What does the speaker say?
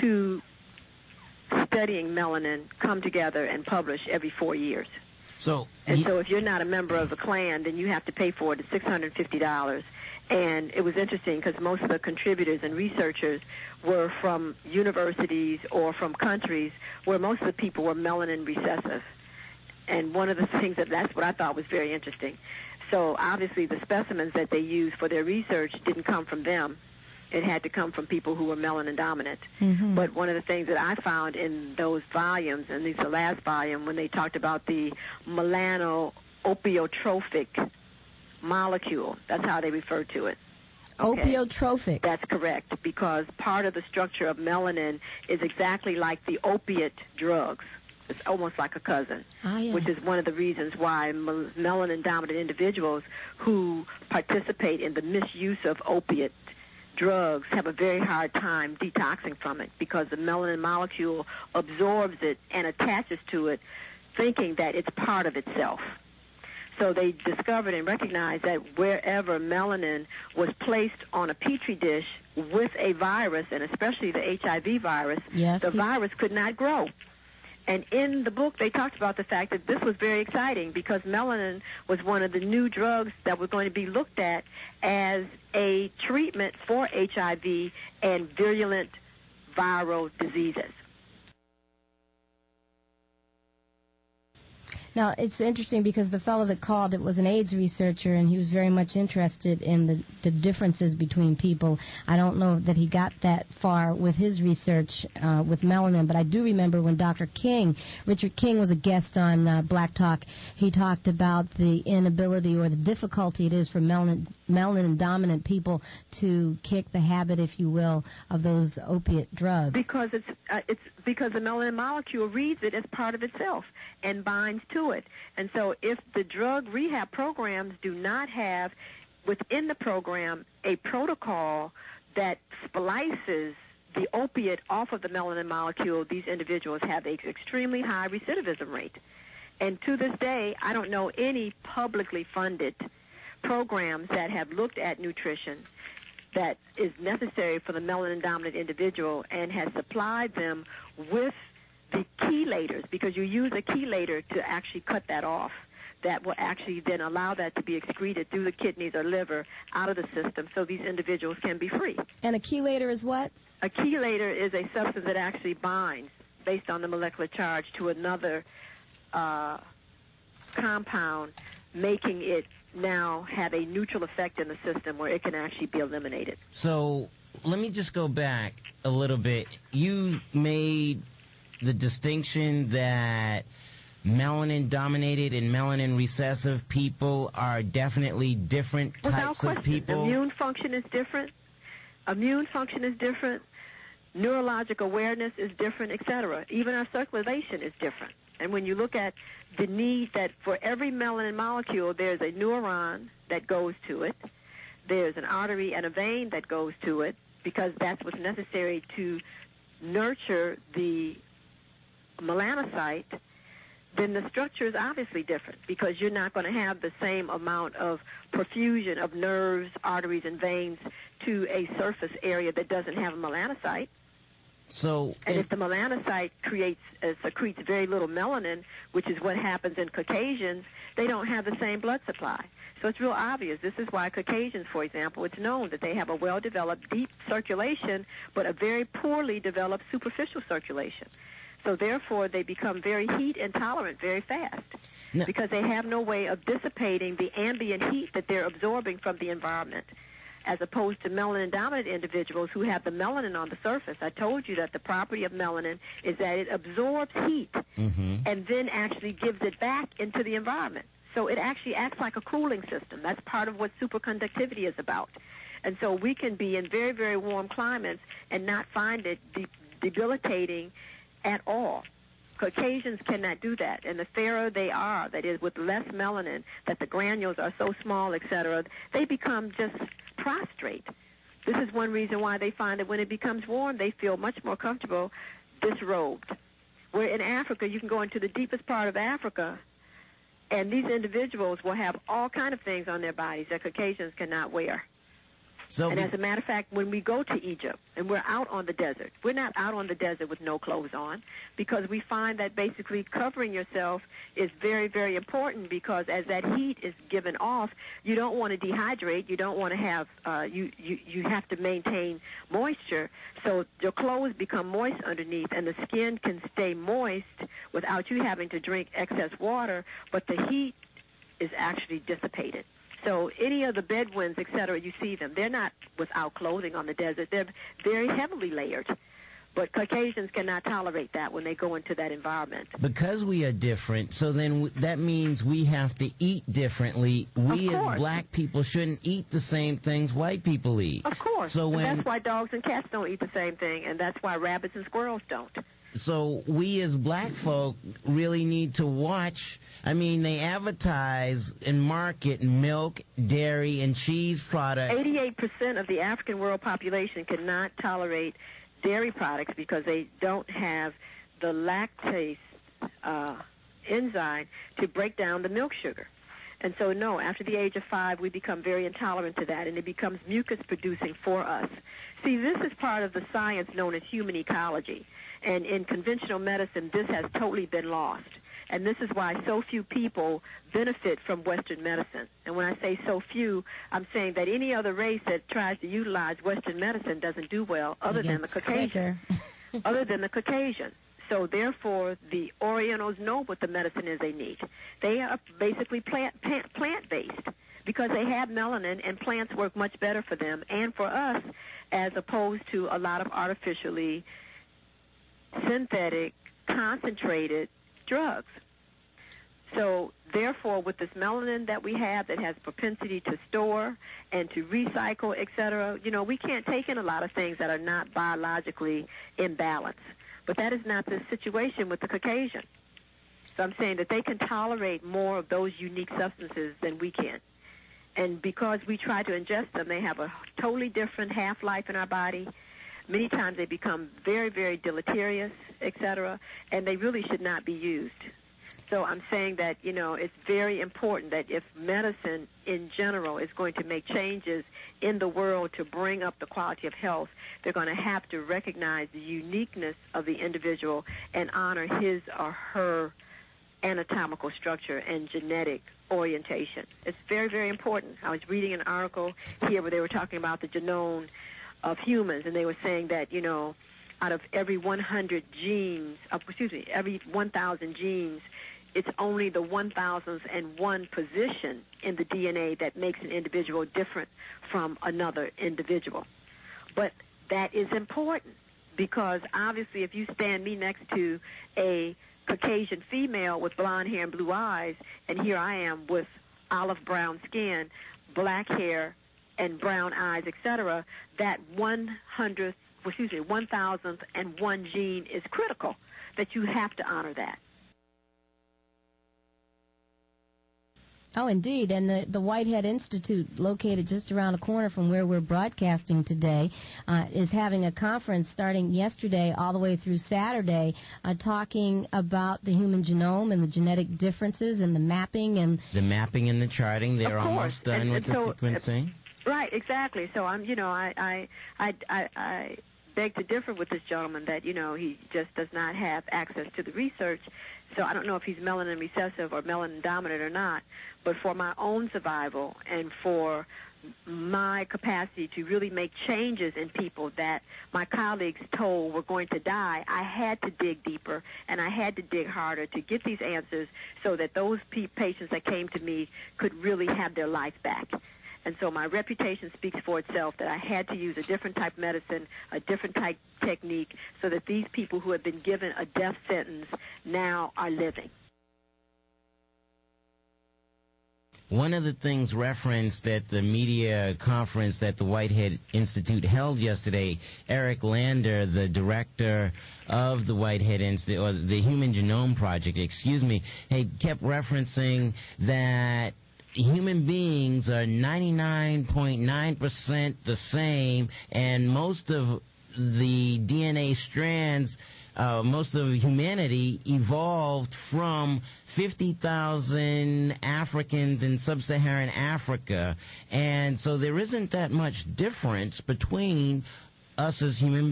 to studying melanin come together and publish every 4 years. So if you're not a member of the clan, then you have to pay for it. It's $650. And it was interesting because most of the contributors and researchers were from universities or from countries where most of the people were melanin recessive. And one of the things that's what I thought was very interesting. So obviously the specimens that they used for their research didn't come from them. It had to come from people who were melanin dominant. Mm-hmm. But one of the things that I found in those volumes, and this is the last volume, when they talked about the melanoopiotropic molecule, that's how they refer to it. Okay. Opiotropic. That's correct, because part of the structure of melanin is exactly like the opiate drugs. It's almost like a cousin, yes. Which is one of the reasons why melanin-dominant individuals who participate in the misuse of opiate drugs have a very hard time detoxing from it, because the melanin molecule absorbs it and attaches to it, thinking that it's part of itself. So they discovered and recognized that wherever melanin was placed on a petri dish with a virus, and especially the HIV virus, the virus could not grow. And in the book, they talked about the fact that this was very exciting because melanin was one of the new drugs that was going to be looked at as a treatment for HIV and virulent viral diseases. Now, it's interesting because the fellow that called, it was an AIDS researcher, and he was very much interested in the differences between people. I don't know that he got that far with his research with melanin, but I do remember when Dr. King, Richard King, was a guest on Black Talk, he talked about the inability or the difficulty it is for melanin-dominant people to kick the habit, if you will, of those opiate drugs. Because it's because the melanin molecule reads it as part of itself and binds to it. And so if the drug rehab programs do not have within the program a protocol that splices the opiate off of the melanin molecule, these individuals have an extremely high recidivism rate. And to this day, I don't know any publicly funded programs that have looked at nutrition that is necessary for the melanin-dominant individual and has supplied them with the chelators, because you use a chelator to actually cut that off. That will actually then allow that to be excreted through the kidneys or liver out of the system so these individuals can be free. And a chelator is what? A chelator is a substance that actually binds, based on the molecular charge, to another compound, making it now have a neutral effect in the system where it can actually be eliminated. So let me just go back a little bit. You made the distinction that melanin-dominated and melanin-recessive people are definitely different types of people. Immune function is different. Neurologic awareness is different, etc. Even our circulation is different. And when you look at the need that for every melanin molecule, there's a neuron that goes to it. There's an artery and a vein that goes to it, because that's what's necessary to nurture the melanocyte. Then the structure is obviously different, because you're not going to have the same amount of perfusion of nerves, arteries, and veins to a surface area that doesn't have a melanocyte. And if the melanocyte secretes very little melanin, which is what happens in Caucasians, they don't have the same blood supply. So it's real obvious. This is why Caucasians, for example, it's known that they have a well-developed deep circulation, but a very poorly developed superficial circulation. So therefore, they become very heat intolerant very fast, because they have no way of dissipating the ambient heat that they're absorbing from the environment, as opposed to melanin-dominant individuals who have the melanin on the surface. I told you that the property of melanin is that it absorbs heat and then actually gives it back into the environment. So it actually acts like a cooling system. That's part of what superconductivity is about. And so we can be in very, very warm climates and not find it debilitating at all. Caucasians cannot do that. And the fairer they are, that is, with less melanin, that the granules are so small, etc., they become just prostrate. This is one reason why they find that when it becomes warm, they feel much more comfortable disrobed. Where in Africa, you can go into the deepest part of Africa, and these individuals will have all kind of things on their bodies that Caucasians cannot wear. And as a matter of fact, when we go to Egypt and we're out on the desert, we're not out on the desert with no clothes on, because we find that basically covering yourself is very, very important, because as that heat is given off, you don't want to dehydrate. You don't want to have, you have to maintain moisture. So your clothes become moist underneath, and the skin can stay moist without you having to drink excess water, but the heat is actually dissipated. So any of the Bedouins, et cetera, you see them, they're not without clothing on the desert. They're very heavily layered. But Caucasians cannot tolerate that when they go into that environment. Because we are different, so then that means we have to eat differently. We as black people shouldn't eat the same things white people eat. Of course. So that's why dogs and cats don't eat the same thing, and that's why rabbits and squirrels don't. So we as black folk really need to watch. I mean, they advertise and market milk, dairy, and cheese products. 88% of the African world population cannot tolerate dairy products because they don't have the lactase enzyme to break down the milk sugar. And so, no, after the age of 5, we become very intolerant to that, and it becomes mucus-producing for us. See, this is part of the science known as human ecology. And in conventional medicine, this has totally been lost. And this is why so few people benefit from Western medicine. And when I say so few, I'm saying that any other race that tries to utilize Western medicine doesn't do well, other than the Caucasian. Other than the Caucasian. So therefore, the Orientals know what the medicine is they need. They are basically plant-based because they have melanin, and plants work much better for them and for us, as opposed to a lot of artificially synthetic, concentrated drugs. So therefore, with this melanin that we have that has propensity to store and to recycle, et cetera, you know, we can't take in a lot of things that are not biologically in balance. But that is not the situation with the Caucasian. So I'm saying that they can tolerate more of those unique substances than we can. And because we try to ingest them, they have a totally different half-life in our body. Many times they become very, very deleterious, et cetera, and they really should not be used. So I'm saying that, you know, it's very important that if medicine in general is going to make changes in the world to bring up the quality of health, they're going to have to recognize the uniqueness of the individual and honor his or her anatomical structure and genetic orientation. It's very, very important. I was reading an article here where they were talking about the genome of humans, and they were saying that, you know, out of every 100 genes, every 1,000 genes, it's only the 1,001 position in the DNA that makes an individual different from another individual. But that is important because obviously if you stand me next to a Caucasian female with blonde hair and blue eyes, and here I am with olive brown skin, black hair, and brown eyes, etc., that 1,001 gene is critical, that you have to honor that. Oh, indeed. And the Whitehead Institute, located just around the corner from where we're broadcasting today, is having a conference starting yesterday all the way through Saturday, talking about the human genome and the genetic differences and the mapping and the charting. They're almost done with the sequencing. Right, exactly. So I'm, you know, I beg to differ with this gentleman that, you know, he just does not have access to the research. So I don't know if he's melanin recessive or melanin dominant or not. But for my own survival and for my capacity to really make changes in people that my colleagues told were going to die, I had to dig deeper and I had to dig harder to get these answers so that those patients that came to me could really have their life back. And so my reputation speaks for itself that I had to use a different type of medicine, a different type technique, so that these people who have been given a death sentence now are living. One of the things referenced at the media conference that the Whitehead Institute held yesterday, Eric Lander, the director of the Whitehead Institute, or the Human Genome Project, had kept referencing that human beings are 99.9% the same, and most of the DNA strands, most of humanity evolved from 50,000 Africans in sub-Saharan Africa. And so there isn't that much difference between us as human